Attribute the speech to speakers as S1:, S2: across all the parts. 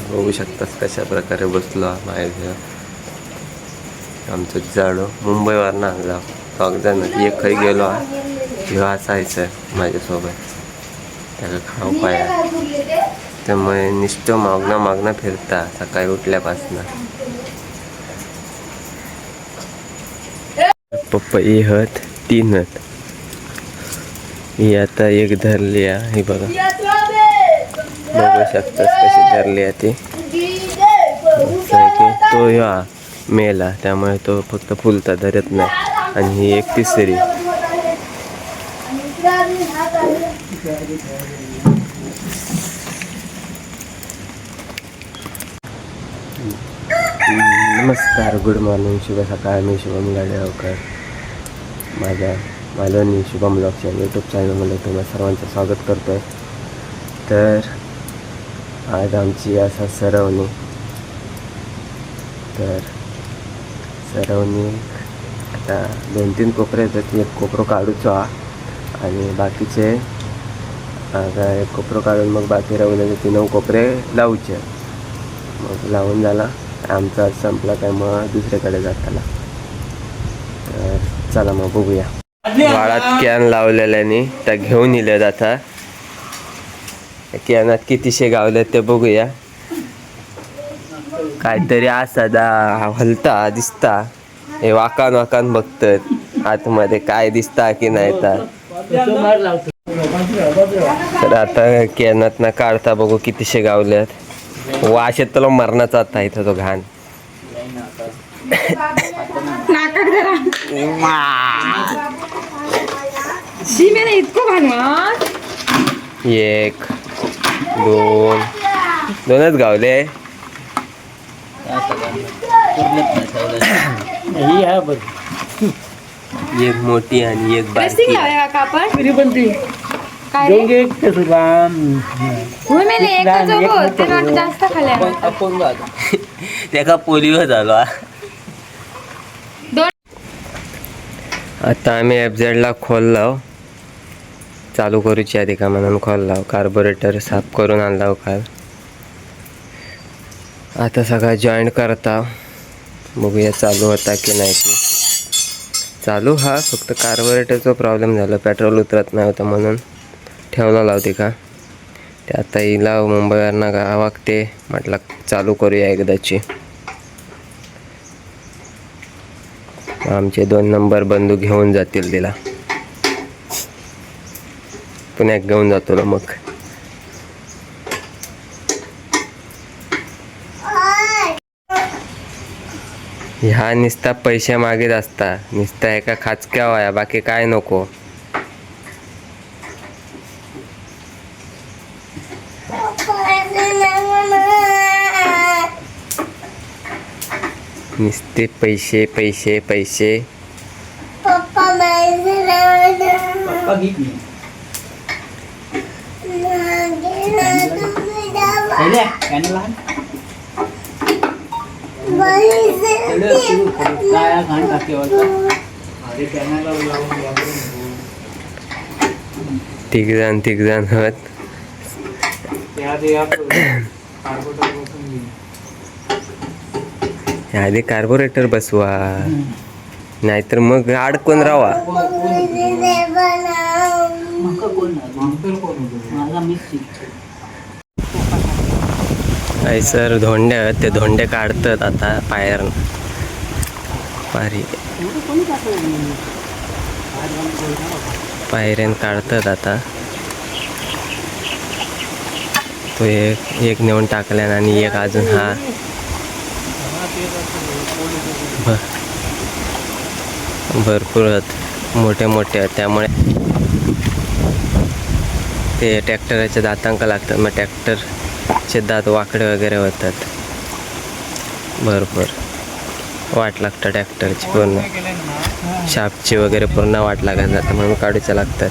S1: बघू शकतास कशा प्रकारे बसलो माझ्या आमचं जाडो मुंबईवरनं आणला अगदा एक खरी गेलो ह्यो असायचं माझ्यासोबत त्याला खाऊ पाया त्यामुळे नुसतं मागणं फिरता सकाळी उठल्यापासून पप्पा हत 3 हत ही आता एक धरली आहे ही बघा बघू शकतास कशी धरली आहे ती तो ह्या मेला त्यामुळे तो फक्त फुलता धरत नाही आणि ही एक तिसरी नमस्कार गुड मॉर्निंग शुभ सकाळ मी शुभम गाडेगावकर माझ्या मालवणी शुभम ब्लॉग्स या यूट्यूब चॅनलमध्ये तुम्हाला सर्वांचं स्वागत करतो आहे. तर आज आमची असा सरवणी आता 2-3 कोपरे येतात. एक कोपरो काढूचो आणि बाकीचे आता एक कोपरो काढून मग बाकी राहिलेले 3 कोपरे लावूचे. मग लावून झाला आमचा संपला काय मग दुसरीकडे जाताना. तर चला मग बघूया. वाळात कॅन लावलेल्याने त्या घेऊन येले जाता कॅनात कितीशे गावले ते बघूया. काहीतरी असा हलता दिसता हे वाकान बघतात आतमध्ये काय दिसता की नाही. तर आता कॅनात ना काढता बघू कितीशे गावल्यात. वाश तुला मरणाचा आता इथं तो घाण. एक 2 गावले. एक मोठी आणि एक बारकी. त्याका पोलिओ झालो. आता आम्ही FZ खोललो चालू करूची आधी का म्हणून खोललो. कार्बोरेटर साफ करून आणला काल. आता सगळा जॉईंट करता बघूया चालू होता की नाही. चालू हा फक्त कार्बोरेटरचा प्रॉब्लेम झाला. पेट्रोल उतरत नाही होतं म्हणून ठेवला लावते का ते. आता हिला मुंबईवरनं गावाक ते म्हटलं चालू करूया एकदाची. आमचे 2 नंबर बंधू घेऊन जातील तिला. पुण्यात घेऊन जातो मग. ह्या नुसता पैसे मागेत असता. नुसता एका खाचक्या वाया बाकी काय नको. नुसते पैसे पैसे पैसे. तिघ जण होत. आधी कार्बोरेटर बसवा नाहीतर मग अडकून राहा. सर धोंड्या ते धोंडे काढतात आता पायर पायऱ्यान काढतात आता. तो एक नेऊन टाकल्यान आणि एक अजून हा भरपूर मोठे त्यामुळे ते ट्रॅक्टरच्या दातांक लागतात. मग ट्रॅक्टरचे दात वाकडे वगैरे होतात. भरपूर वाट लागतं ट्रॅक्टरची. पूर्ण शाफ्टची वगैरे पूर्ण वाट लागत जातं म्हणून काढूच्या लागतात.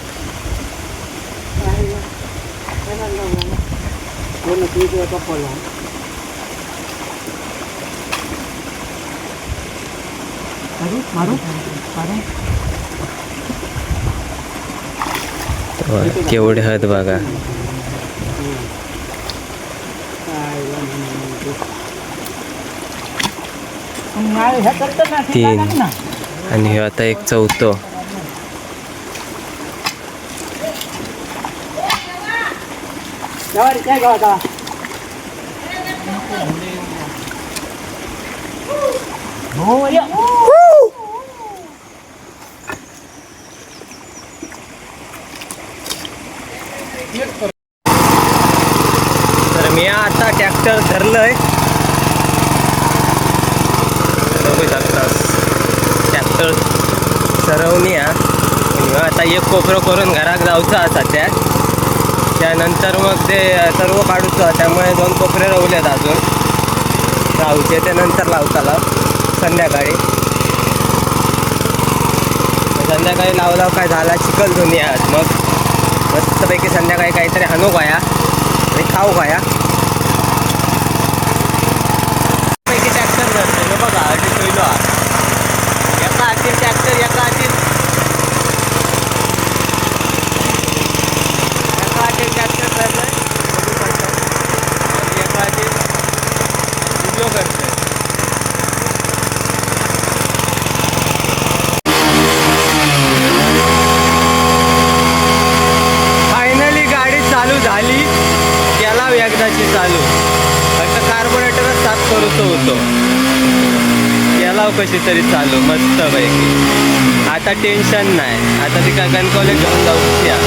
S1: केवढे हद बघा. तीन आणि हे आता एक चौथं. तर मी आता ट्रॅक्टर धरलंय. ट्रॅक्टर सरवणी आता एक कोपरं करून घरात जाऊचं असा त्यानंतर मग ते सर्व काढूचं. त्यामुळे 2 कोपरे रवलेत अजून राहूचे. ते नंतर लावताला संध्याकाळी लावला काय झाला चिखल धुनी आहात. मग मस्तपैकी संध्याकाळी काहीतरी हाणू खाया आणि खाऊ खाया पैकी ट्रॅक्टर धरतो ना बघा. आधी पहिलो एका हाती ट्रॅक्टर एका हाती ट्रॅक्टर धरलं एका हाती व्हिडिओ करतोय. झाली त्याला एकदाची चालू. फक्त कार्बोरेटरच साफ करूच होतो. याला कशी तरी चालू मस्त पैकी. आता टेन्शन नाही. आता ती काय कणकवले घेऊन जाऊ द्या.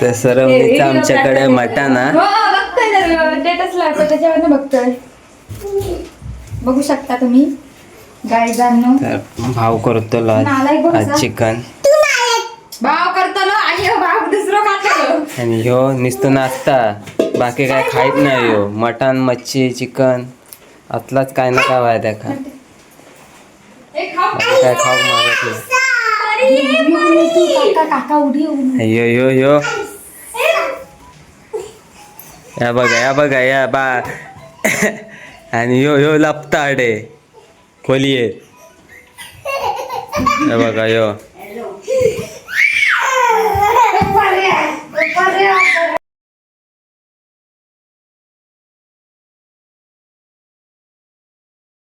S1: तर सरवणीचं आमच्याकडे मटाना
S2: बघू शकता तुम्ही.
S1: भाव करतो आज चिकन.
S2: भाव करतो
S1: आणि ह्यो नुसतो नाश्ता. बाकी काय खायत नाही. ह्यो मटण मच्छी चिकन असलाच काय ना काय व्हाय त्या काय खाऊ मागत यो यो यो. या बघा या बा. आणि यो लपताडे खोली आहे बघा. यो